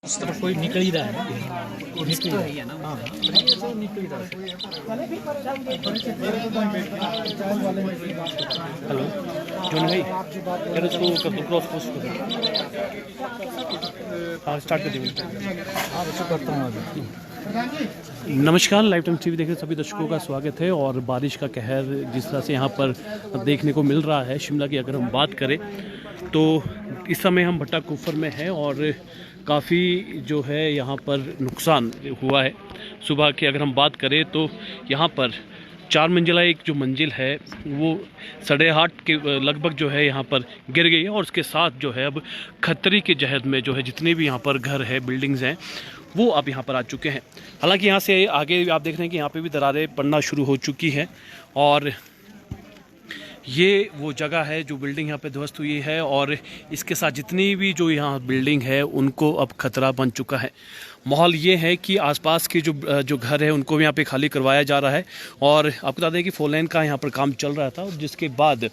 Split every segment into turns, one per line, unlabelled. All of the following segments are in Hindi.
उस तरफ कोई निकल ही रहा है, निकल रही है ना। हाँ निकल ही रहा है। हेलो जोन भाई, फिर उसको क्रॉस पोस्ट करो। हाँ स्टार्ट कर दीजिए। हाँ बच्चों करता हूँ अभी। नमस्कार, लाइव टाइम टीवी देख रहे सभी दर्शकों का स्वागत है। और बारिश का कहर जिस तरह से यहाँ पर देखने को मिल रहा है, शिमला की अगर हम बात करें तो इस समय हम भट्टा कुफर में हैं और काफ़ी जो है यहाँ पर नुकसान हुआ है। सुबह की अगर हम बात करें तो यहाँ पर 4 मंजिला एक जो मंजिल है वो 8.5 के लगभग जो है यहाँ पर गिर गई है। और उसके साथ जो है अब खतरे के जहद में जो है जितने भी यहाँ पर घर है, बिल्डिंग्स हैं, वो अब यहाँ पर आ चुके हैं। हालांकि यहाँ से आगे आप देख रहे हैं कि यहाँ पे भी दरारें पड़ना शुरू हो चुकी हैं। और ये वो जगह है जो बिल्डिंग यहाँ पे ध्वस्त हुई है और इसके साथ जितनी भी जो यहाँ बिल्डिंग है उनको अब खतरा बन चुका है। माहौल ये है कि आसपास के जो घर है उनको भी यहाँ पे खाली करवाया जा रहा है। और आपको बता दें कि 4 लेन का यहाँ पर काम चल रहा था, जिसके बाद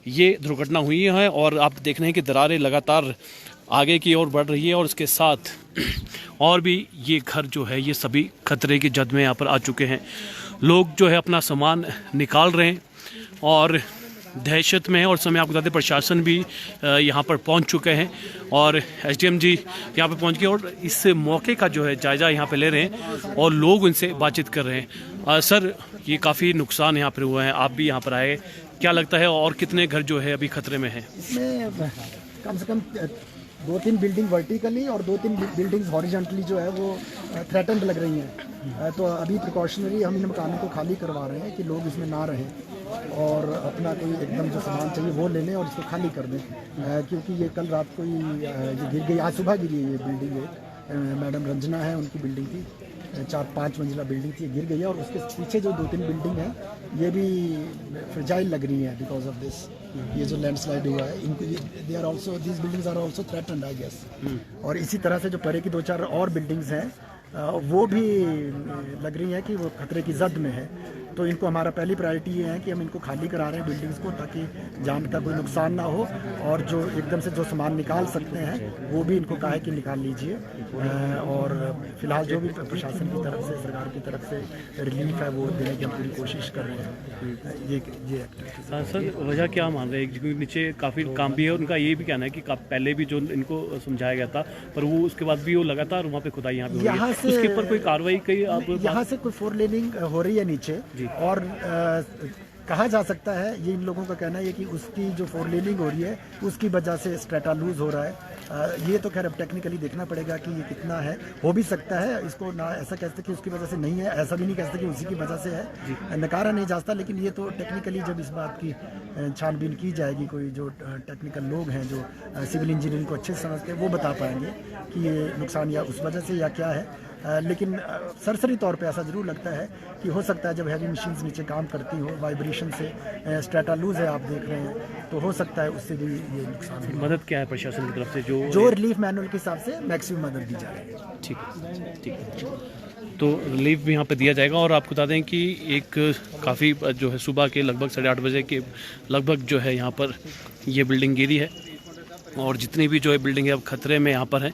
ये दुर्घटना हुई है। और आप देख रहे हैं कि दरारें लगातार आगे की ओर बढ़ रही है और इसके साथ और भी ये घर जो है ये सभी खतरे की जद में यहाँ पर आ चुके हैं। लोग जो है अपना सामान निकाल रहे हैं और दहशत में है। और समय आपको बता दें प्रशासन भी यहाँ पर पहुँच चुके हैं और एसडीएम जी यहाँ पर पहुँच गए और इस मौके का जो है जायज़ा यहाँ पे ले रहे हैं और लोग उनसे बातचीत कर रहे हैं। सर, ये काफ़ी नुकसान यहाँ पर हुआ है, आप भी यहाँ पर आए, क्या लगता है और कितने घर जो है अभी खतरे में हैं?
इसमें कम से कम 2-3 बिल्डिंग वर्टिकली और 2-3 बिल्डिंग्स हॉरिजॉन्टली जो है वो थ्रेटन्ड लग रही हैं। तो अभी प्रिकॉशनरी हम इन मकानों को खाली करवा रहे हैं कि लोग इसमें ना रहें और अपना कोई एकदम जो सामान चाहिए वो ले लें और इसको खाली कर दें। क्योंकि ये कल रात को ये गिर गई, आज सुबह गिरी है ये बिल्डिंग। मैडम रंजना है, उनकी बिल्डिंग थी, 4-5 मंजिला बिल्डिंग थी, गिर गई है। और उसके पीछे जो 2-3 बिल्डिंग है ये भी फ्रेजाइल लग रही है बिकॉज ऑफ दिस। ये जो लैंडस्लाइड हुआ है इनको they are also, these buildings are also threatened I guess. और इसी तरह से जो परे की 2-4 और बिल्डिंग्स हैं वो भी लग रही हैं कि वो खतरे की जद में है। तो इनको हमारा पहली प्रायोरिटी ये है कि हम इनको खाली करा रहे हैं बिल्डिंग्स को, ताकि जान का कोई नुकसान ना हो। और जो एकदम से जो सामान निकाल सकते हैं वो भी इनको कहा है कि निकाल लीजिए। और फिलहाल जो भी प्रशासन की तरफ से, सरकार की तरफ से रिलीफ है वो देने की हम पूरी कोशिश कर रहे हैं। ये
सर, वजह क्या मान रहे हैं? क्योंकि नीचे काफ़ी काम भी है, उनका ये भी कहना है कि पहले भी जो इनको समझाया गया था पर वो उसके बाद भी वो लगातार वहाँ पे खुदाई यहाँ पे उसके ऊपर कोई कार्रवाई कही आप?
यहाँ से कोई 4 लेनिंग हो रही है नीचे और कहा जा सकता है, ये इन लोगों का कहना है कि उसकी जो 4 लेनिंग हो रही है उसकी वजह से स्ट्रेटा लूज हो रहा है। ये तो खैर अब टेक्निकली देखना पड़ेगा कि ये कितना है। हो भी सकता है, इसको ना ऐसा कह सकते कि उसकी वजह से नहीं है, ऐसा भी नहीं कह सकते कि उसी की वजह से है, नकारा नहीं जा सकता। लेकिन ये तो टेक्निकली जब इस बात की छानबीन की जाएगी, कोई जो टेक्निकल लोग हैं जो सिविल इंजीनियरिंग को अच्छे से समझते हैं वो बता पाएंगे कि ये नुकसान या उस वजह से या क्या है। लेकिन सरसरी तौर पे ऐसा ज़रूर लगता है कि हो सकता है जब हैवी मशीन्स नीचे काम करती हो, वाइब्रेशन से स्ट्रेटा लूज है आप देख रहे हैं, तो हो सकता है उससे भी ये नुकसान।
मदद क्या है प्रशासन की तरफ से?
जो रिलीफ मैनुअल के हिसाब से मैक्सिमम मदद दी जा रही है।
ठीक है। तो रिलीफ भी यहाँ पे दिया जाएगा। और आपको बता दें कि एक काफ़ी जो है सुबह के लगभग 8:30 बजे के लगभग जो है यहाँ पर ये बिल्डिंग गिरी है और जितनी भी जो है बिल्डिंग है अब खतरे में यहाँ पर हैं।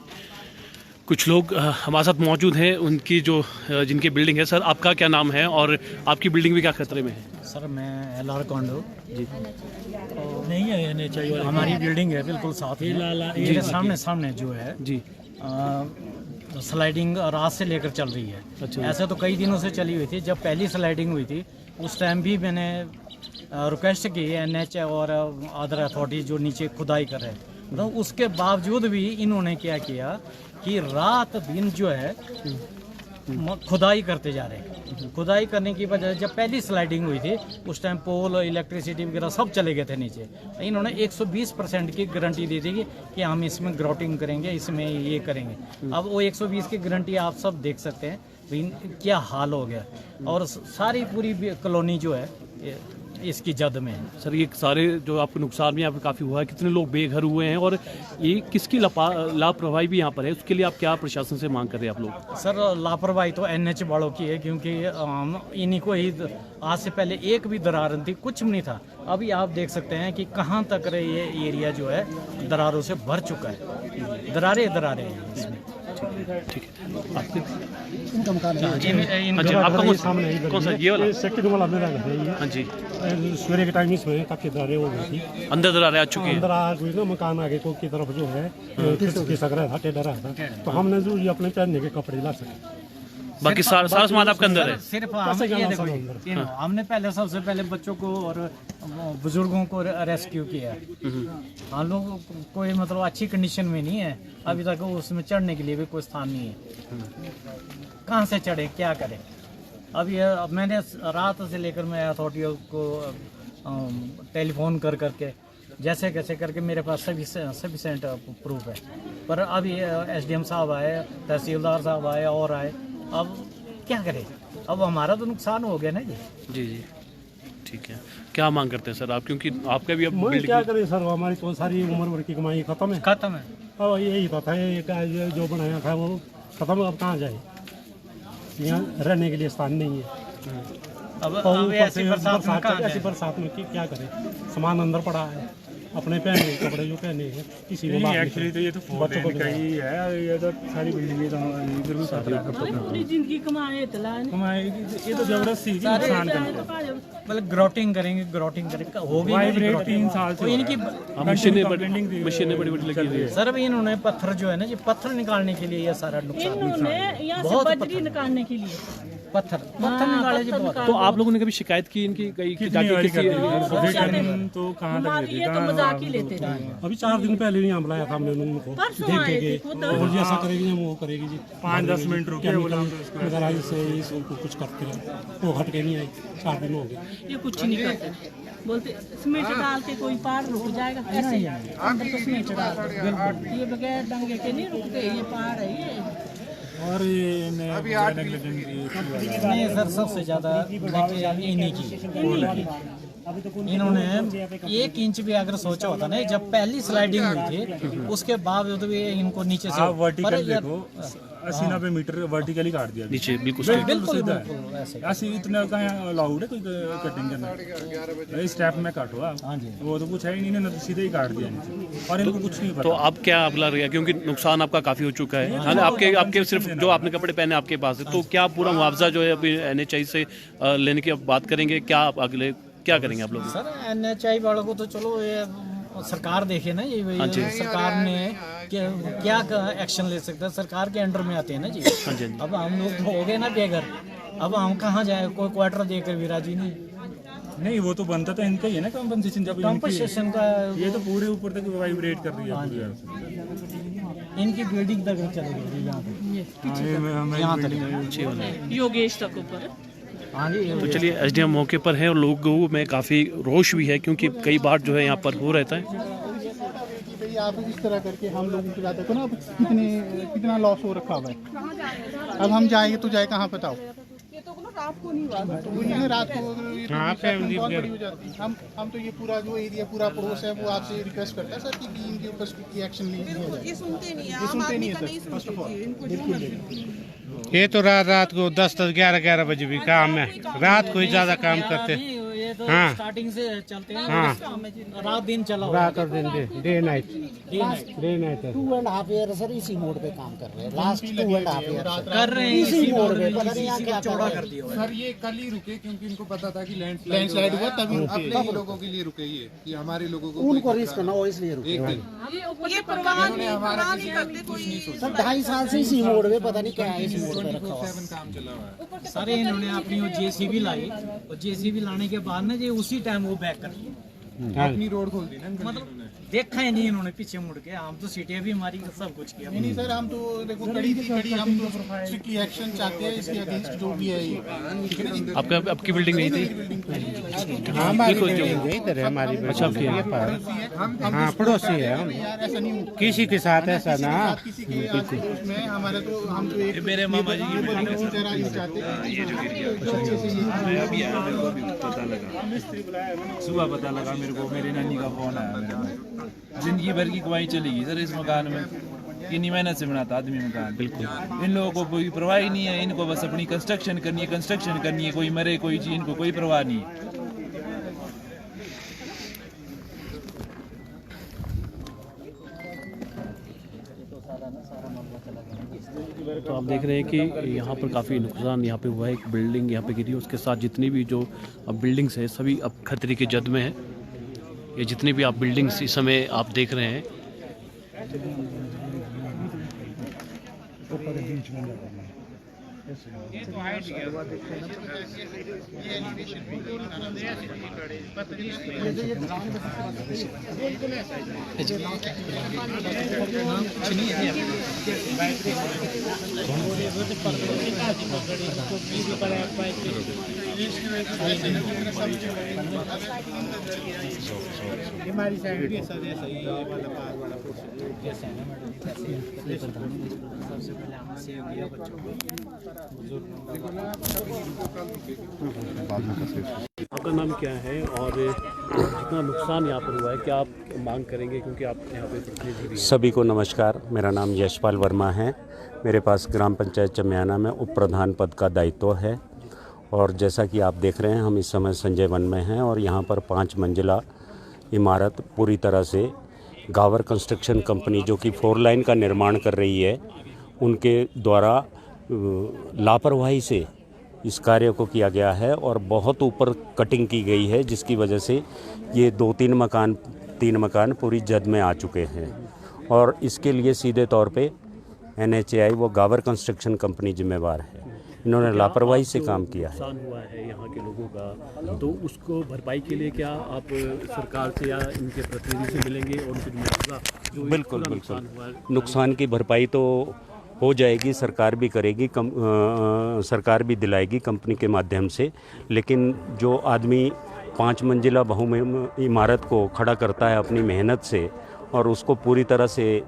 कुछ लोग हमारे साथ मौजूद हैं, उनकी जो जिनकी बिल्डिंग है। सर, आपका क्या नाम है और आपकी बिल्डिंग भी क्या खतरे में है?
सर, मैं LR कॉन्डो
जी।
नहीं है, चाहिए हमारी बिल्डिंग है बिल्कुल साथ ही मेरे सामने जो है जी स्लाइडिंग रात से लेकर चल रही है।
अच्छा।
ऐसे तो कई दिनों से चली हुई थी। जब पहली स्लाइडिंग हुई थी उस टाइम भी मैंने रिक्वेस्ट की NH और अदर अथॉरिटी जो नीचे खुदाई कर रहे हैं, तो उसके बावजूद भी इन्होंने क्या किया कि रात दिन जो है खुदाई करते जा रहे हैं। खुदाई करने की वजह से जब पहली स्लाइडिंग हुई थी उस टाइम पोल, इलेक्ट्रिसिटी वगैरह सब चले गए थे नीचे। इन्होंने 120% की गारंटी दी थी कि हम इसमें ग्राउटिंग करेंगे, इसमें ये करेंगे। अब वो 120 की गारंटी आप सब देख सकते हैं क्या हाल हो गया। और सारी पूरी कॉलोनी जो है इसकी जद में है।
सर, ये सारे जो आपको नुकसान भी यहाँ पे काफ़ी हुआ है, कितने लोग बेघर हुए हैं और ये किसकी लापरवाही भी यहाँ पर है, उसके लिए आप क्या प्रशासन से मांग कर रहे हैं आप लोग?
सर, लापरवाही तो NH वालों की है, क्योंकि इन्हीं को ही आज से पहले एक भी दरार थी, कुछ भी नहीं था। अभी आप देख सकते हैं कि कहाँ तक ये एरिया जो है दरारों से भर चुका है। दरारें हैं इसमें।
ठीक है। आपके
इनका मकान है।
अच्छा, आपका कौन सा ये वाला?
सेकंड वाला मेरा घर है ये।
हाँ जी,
सवेरे के टाइम इसमें काफी दरारें हो गई थी।
अंदर दरारें आ चुकी
अंदर
हैं।
आ गई ना, मकान आगे को की तरफ जो है खिसक रहा था, टेढ़ा रहा था, तो हमने जो ये अपने पहनने के कपड़े ला सके।
बाकी सारा सामान आपके अंदर है।
सिर्फ हम ये देखो ये हमने पहले सबसे पहले बच्चों को और बुजुर्गों को रेस्क्यू किया। हम लोग कोई मतलब अच्छी कंडीशन में नहीं है अभी तक, उसमें चढ़ने के लिए भी कोई स्थान नहीं है। कहाँ से चढ़े, क्या करें? अब मैंने रात से लेकर मैं अथॉरिटियों को टेलीफोन कर करके जैसे कैसे करके मेरे पास सफिशेंट प्रूफ है, पर अभी SDM साहब आए, तहसीलदार साहब आए और आए, अब क्या करें? अब हमारा तो नुकसान हो गया ना जी।
जी जी, ठीक है। क्या मांग करते हैं सर आप, क्योंकि आपका भी अब
मैं
बिल्डिंग
क्या करें सर, हमारी तो सारी उम्र भर की कमाई खत्म है।
खत्म है।
और यही तो था, ये जो बनाया था वो खत्म, अब कहाँ जाए? यहाँ रहने के लिए स्थान नहीं है।
अब ऐसी
बरसात में क्या करें? सामान अंदर पड़ा है, अपने पहने के कपड़े जो पहने हैं किसी को बात
एक्चुअली तो ये तो
बच्चों को
का ही है, ये तो सारी बिल्डिंगें तो इधर भी खतरा
पूरी जिंदगी कमाए
कमाएगी। ये तो जबरदस्ती की नुकसान करता है।
मतलब ग्रोटिंग करेंगे होगी
वाइब्रेट 3 साल से
इनकी
मशीनें बड़ी बड़ी लगी हुई है।
सर अभी इन्होंने पत्थर जो है ना जी, पत्थर निकालने के लिए ये सारा नुकसान
इन्होंने यहाँ से
बहुत
बजरी निकालने के लिए
पत्थर निकाले जी बहुत।
तो आप लोगों ने कभी शिकायत की इनकी कहीं कि जाके किसी
तो कहाँ तक
हमारी ये तो मजाक ही लेते रहे।
अभी 4 दिन पहले नहीं बुलाया था हमने उनको,
परसों
देख
आए
के
थे खुद।
और जी ऐसा करेगी वो करेगी जी,
5-10 मिनट रुके बोला
केमिकल से इसको कुछ करते रहे, वो हट के नहीं आई। 4 दिन हो गए।
ये कुछ नहीं करते, बोलते सीमेंट डाल के कोई पहाड़ रुक जाएगा, ऐसे ही अंदर तो सीमेंट डाल दो। ये बगैर डंगे के नहीं रुकते, ये पहाड़ है ये।
और ये
नहीं सर, सबसे ज्यादा इन्हीं की। इन्होंने 1 इंच भी अगर सोचा होता ना, जब पहली स्लाइडिंग हुई थी उसके बावजूद भी इनको नीचे से
आप वर्टिकल देखो 80-90 मीटर वर्टिकली काट दिया
नीचे बिल्कुल straight।
बिल्कुल
सीधा
बिल्कुल ऐसे।
ऐसे इतना कहाँ अलाउड है कोई कटिंग करना? इस स्टेप में काटो आप।
हाँ जी।
वो तो कुछ है ही नहीं, इन्होंने तो सीधे ही काट दिया नीचे, और इनको कुछ नहीं
तो
पता।
अब क्या अगला रहेगा, क्योंकि नुकसान आपका काफी हो चुका है। हाँ, आपके सिर्फ जो आपने कपड़े पहने आपके पास है, तो क्या पूरा मुआवजा जो है अभी NHI से लेने की अब बात करेंगे? क्या आप अगले क्या करेंगे आप लोग?
सर NHI वालों को तो चलो ये सरकार देखे ना, ये सरकार ने क्या एक्शन ले सकता है, सरकार के अंडर में आते हैं ना जी।
हाँ जी।
अब हम लोग तो हो गए ना बेघर, अब हम कहाँ जाए? कोई क्वार्टर देकर भी राजी नहीं।
नहीं, वो तो बनता तो इनका ही है ना कंपनसेशन। जब
कंपनसेशन का
ये तो पूरे ऊपर तक वाइब्रेट कर रही है।
इनकी बिल्डिंग तक चले गई यहाँ पे, यहाँ तक
योगेश तक ऊपर।
हाँ जी।
तो चलिए SDM मौके पर है और लोगों में काफ़ी रोष भी है, क्योंकि कई बार जो है यहाँ पर हो रहता है।
कि भाई आप इस तरह करके हम लोगों के साथ देखो ना, अब कितना लॉस हो रखा हुआ है। अब हम जाएंगे तो जाए कहाँ बताओ? रात को नहीं हुआ, तो रात को ये तो बहुत बड़ी हो जाती है। हम तो ये पूरा जो एरिया पूरा पड़ोस है वो आपसे रिक्वेस्ट करता है सर कि इनके ऊपर स्ट्रिक्ट एक्शन ली जाए।
ये सुनते नहीं है,
ये सुनते नहीं है सर, फर्स्ट ऑफ ऑल।
ये तो रात को 10-10, 11-11 बजे भी काम है, रात को ही ज्यादा काम करते हैं।
ये तो
हाँ।
स्टार्टिंग से चलते हैं।
हाँ।
रात दिन चला हुआ
रात और दिन day night day night
2.5 year sir इसी मोड पे काम कर रहे हैं, लास्ट 2.5 ईयर
कर रहे हैं
इसी मोड पे,
इसी
पता नहीं यहाँ क्या
चौड़ा
कर
कर दिया।
सर ये कल ही रुके क्योंकि इनको पता था कि लैंडस्लाइड हुआ, तभी अपने ही लोगों के लिए रुके। ये कि हमारे लोगों को
उनको रिस्क ना हो इसलिए रुके।
एक दिन
ये परवाह नहीं करते कोई।
सर 2.5 साल से इसी मोड पे, पता नहीं क्या है इसी मोड पे रखा हुआ।
काम चला हुआ है।
सारे इन्होंने अपनी वो JCB लाई और JCB लाने के बाद ना ये उसी टाइम वो बैक कर दिया।
अपनी रोड खोल दी ना इन
मतलब देखा ही नहीं इन्होंने पीछे मुड़ के। हम तो सीटें भी हमारी सब कुछ किया।
नहीं सर, हम तो देखो कड़ी हम तो स्ट्रिक्टली एक्शन चाहते हैं इसके अगेंस्ट जो भी है ये।
आपकी बिल्डिंग नहीं थी?
इधर है हमारी
अच्छा, आपकी है।
हाँ पड़ोसी है हम,
यार ऐसा नहीं हो
किसी के साथ ऐसा ना।
किसी के उसमें हमारे तो हम तो एक मेरे मामा जी चाहते
सुबह पता लगा मेरे को, मेरी नानी का फोन आया मेरे को। जिंदगी भर की कमाई चलेगी सर इस मकान में, कितनी मेहनत से बनाता आदमी मकान। बिल्कुल इन लोगों को कोई परवाह ही नहीं है, इनको बस अपनी कंस्ट्रक्शन करनी है, कोई मरे कोई जी, इनको कोई परवाह नहीं है।
तो आप देख रहे हैं कि यहाँ पर काफ़ी नुकसान यहाँ पे हुआ है। एक बिल्डिंग यहाँ पे गिरी, उसके साथ जितनी भी जो अब बिल्डिंग्स है सभी अब खतरे की जद में है। ये जितनी भी आप बिल्डिंग्स इस समय आप देख रहे हैं,
हमारी साइड भी ऐसा जैसा ही वाला पार वाला
आपका नाम क्या है और जितना नुकसान यहाँ पर हुआ है क्या आप मांग करेंगे, क्योंकि आप यहाँ पे प्रतिनिधि भी हैं?
सभी को नमस्कार। मेरा नाम यशपाल वर्मा है। मेरे पास ग्राम पंचायत चमियाना में उप प्रधान पद का दायित्व है और जैसा कि आप देख रहे हैं हम इस समय संजय वन में हैं और यहाँ पर 5 मंजिला इमारत पूरी तरह से गावर कंस्ट्रक्शन कंपनी जो कि 4 लाइन का निर्माण कर रही है, उनके द्वारा लापरवाही से इस कार्य को किया गया है और बहुत ऊपर कटिंग की गई है, जिसकी वजह से ये 3 मकान पूरी जद में आ चुके हैं और इसके लिए सीधे तौर पे NHAI वो गावर कंस्ट्रक्शन कंपनी जिम्मेवार है। इन्होंने लापरवाही से काम किया है।
नुकसान हुआ है यहाँ के लोगों का, तो उसको भरपाई के लिए क्या आप सरकार से या इनके प्रतिनिधि से मिलेंगे और उनको मुआवजा जो
बिल्कुल
पूरा
बिल्कुल
नुकसान हुआ है,
नुकसान की भरपाई तो हो जाएगी, सरकार भी करेगी, सरकार भी दिलाएगी कंपनी के माध्यम से। लेकिन जो आदमी 5 मंजिला इमारत को खड़ा करता है अपनी मेहनत से और उसको पूरी तरह से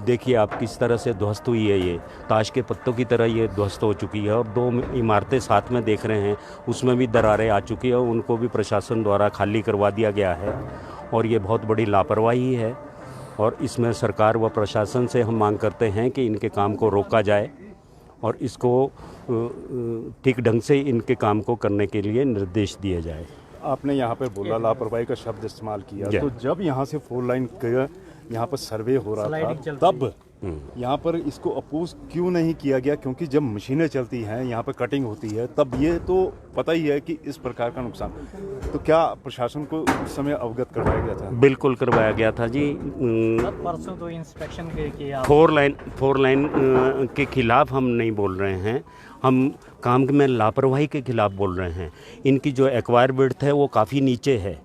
देखिए आप किस तरह से ध्वस्त हुई है, ये ताश के पत्तों की तरह ये ध्वस्त हो चुकी है और 2 इमारतें साथ में देख रहे हैं उसमें भी दरारें आ चुकी है, उनको भी प्रशासन द्वारा खाली करवा दिया गया है और ये बहुत बड़ी लापरवाही है और इसमें सरकार व प्रशासन से हम मांग करते हैं कि इनके काम को रोका जाए और इसको ठीक ढंग से इनके काम को करने के लिए निर्देश दिए जाए।
आपने यहाँ पर बोला लापरवाही का शब्द इस्तेमाल किया, तो जब यहाँ से 4 लाइन का यहाँ पर सर्वे हो रहा था तब यहाँ पर इसको अपोज क्यों नहीं किया गया? क्योंकि जब मशीनें चलती हैं यहाँ पर कटिंग होती है तब ये तो पता ही है कि इस प्रकार का नुकसान, तो क्या प्रशासन को उस समय अवगत करवाया गया था?
बिल्कुल करवाया गया था जी।
परसों तो इंस्पेक्शन किया।
4 लाइन के खिलाफ हम नहीं बोल रहे हैं, हम काम में लापरवाही के खिलाफ बोल रहे हैं। इनकी जो एक्वायर विड्थ है वो काफ़ी नीचे है।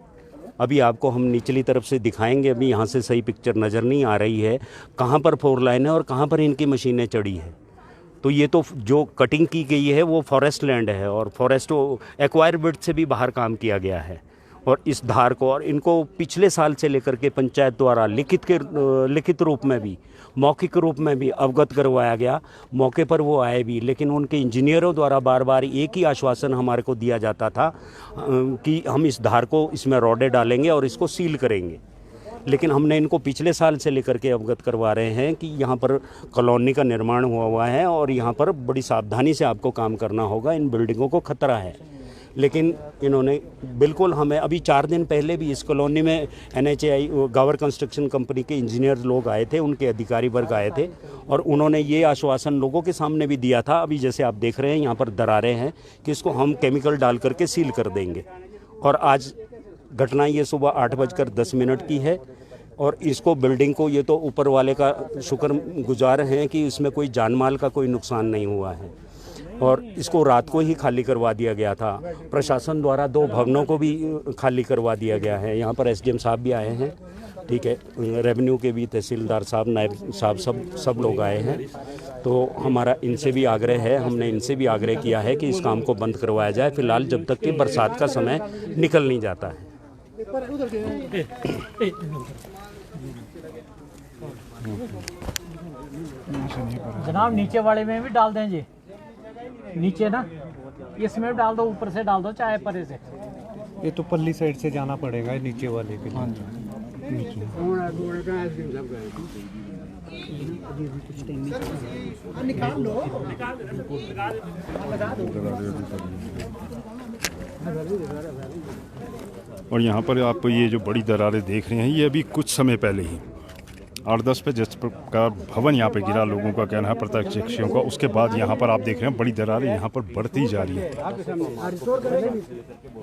अभी आपको हम निचली तरफ से दिखाएंगे, अभी यहाँ से सही पिक्चर नज़र नहीं आ रही है कहाँ पर 4 लाइन है और कहाँ पर इनकी मशीनें चढ़ी है। तो ये तो जो कटिंग की गई है वो फॉरेस्ट लैंड है और फॉरेस्ट एक्वायर विड्थ से भी बाहर काम किया गया है और इस धार को और इनको पिछले साल से लेकर के पंचायत द्वारा लिखित रूप में भी मौखिक रूप में भी अवगत करवाया गया। मौके पर वो आए भी, लेकिन उनके इंजीनियरों द्वारा बार बार एक ही आश्वासन हमारे को दिया जाता था कि हम इस धार को इसमें रॉडें डालेंगे और इसको सील करेंगे। लेकिन हमने इनको पिछले साल से लेकर के अवगत करवा रहे हैं कि यहाँ पर कॉलोनी का निर्माण हुआ है और यहाँ पर बड़ी सावधानी से आपको काम करना होगा, इन बिल्डिंगों को खतरा है। लेकिन इन्होंने बिल्कुल हमें अभी 4 दिन पहले भी इस कॉलोनी में NHAI गावर कंस्ट्रक्शन कंपनी के इंजीनियर लोग आए थे, उनके अधिकारी वर्ग आए थे और उन्होंने ये आश्वासन लोगों के सामने भी दिया था। अभी जैसे आप देख रहे हैं यहाँ पर दरारें हैं कि इसको हम केमिकल डाल करके सील कर देंगे और आज घटना ये सुबह 8:10 की है और इसको बिल्डिंग को ये तो ऊपर वाले का शुक्रगुजार हैं कि इसमें कोई जानमाल का कोई नुकसान नहीं हुआ है और इसको रात को ही खाली करवा दिया गया था। प्रशासन द्वारा 2 भवनों को भी खाली करवा दिया गया है। यहाँ पर SDM साहब भी आए हैं, ठीक है, रेवेन्यू के भी तहसीलदार साहब, नायब साहब, सब लोग आए हैं। तो हमारा इनसे भी आग्रह है, हमने इनसे भी आग्रह किया है कि इस काम को बंद करवाया जाए फिलहाल, जब तक कि बरसात का समय निकल नहीं जाता है।
जनाब नीचे वाले में भी डाल दें जी, नीचे ना इसमें डाल दो, ऊपर से डाल दो, चाहे परे से।
ये तो पल्ली साइड से जाना पड़ेगा नीचे वाले के लिए।
निकाल लो।
और यहाँ पर आप ये जो बड़ी दरारें देख रहे हैं ये अभी कुछ समय पहले ही 8-10 पे जिस प्रकार भवन यहाँ पे गिरा, लोगों का कहना है प्रत्यक्षदर्शियों का, उसके बाद यहाँ पर आप देख रहे हैं बड़ी दरारें यहाँ पर बढ़ती जा रही है।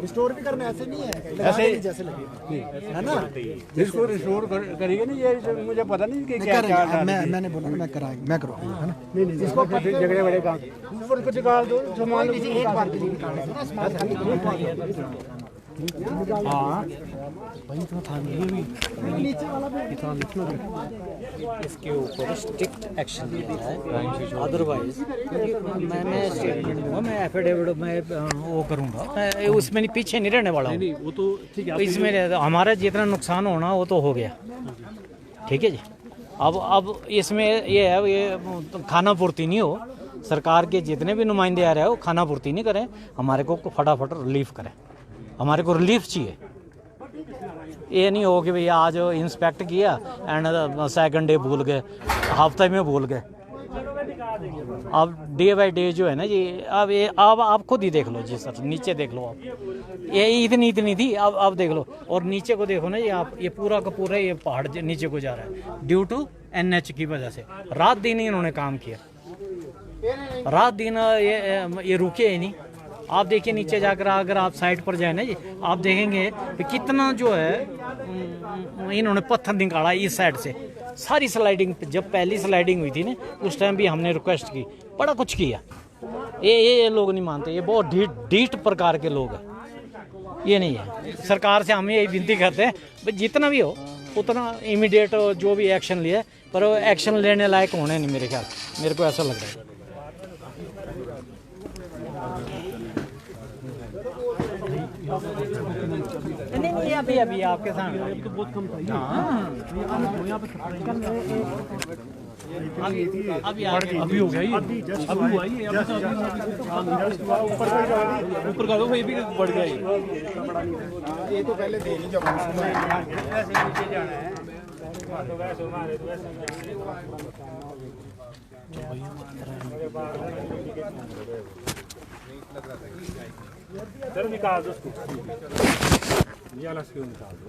रिस्टोर भी करना ऐसे नहीं है, ऐसे जैसे लगे है ना,
इसको रिस्टोर करेंगे नहीं, ये मुझे पता नहीं कि क्या क्या
मैंने बोला मैं करूँगा है ना।
नहीं इसको जगह बड़े काम उसको निकाल दो सामान,
एक बार के लिए निकाल
इसके ऊपर स्ट्रिक्ट एक्शन लिया जाए, अदरवाइज मैं स्टेटमेंट दूंगा, मैं एफिडेविट में वो करूंगा, मैं उसमें नहीं पीछे नहीं रहने वाला हूँ।
वो तो ठीक है,
इसमें हमारा जितना नुकसान होना वो तो हो गया, ठीक है जी। अब इसमें ये है, ये खाना पूर्ति नहीं हो, सरकार के जितने भी नुमाइंदे आ रहे हैं वो खाना पूर्ति नहीं करें, हमारे को फटाफट रिलीफ करें, हमारे को रिलीफ चाहिए। ये नहीं हो कि भैया आज इंस्पेक्ट किया एंड सेकंड डे भूल गए, हफ्ते में भूल गए। अब डे बाय डे जो है ना जी, अब ये अब आप खुद ही देख लो जी सर, नीचे देख लो आप, ये इतनी थी, अब देख लो, और नीचे को देखो ना जी आप, ये पूरा का पूरा ये पहाड़ नीचे को जा रहा है ड्यू टू NH की वजह से। रात दिन ही इन्होंने काम किया, रात दिन ये रुके ही नहीं। आप देखिए नीचे जाकर, अगर आप साइड पर जाए ना जी, आप देखेंगे कि कितना जो है इन्होंने पत्थर निकाला इस साइड से। सारी स्लाइडिंग, जब पहली स्लाइडिंग हुई थी ना उस टाइम भी हमने रिक्वेस्ट की, बड़ा कुछ किया। ये लोग नहीं मानते, ये बहुत ढीठ प्रकार के लोग हैं, ये नहीं है। सरकार से हम यही विनती करते हैं भाई जितना भी हो उतना इमीडिएट जो भी एक्शन लिया, पर एक्शन लेने लायक होने नहीं मेरे ख्याल, मेरे को ऐसा लग रहा है। नहीं अभी आपके सामने तो बहुत कम था।
अभी हो गया ये, अभी हुआ ये, ऊपर का दो भाई, भी बढ़ गया
ये तो पहले थे नहीं जब
सर निकाल दो उसको, ये अलग से निकाल दो।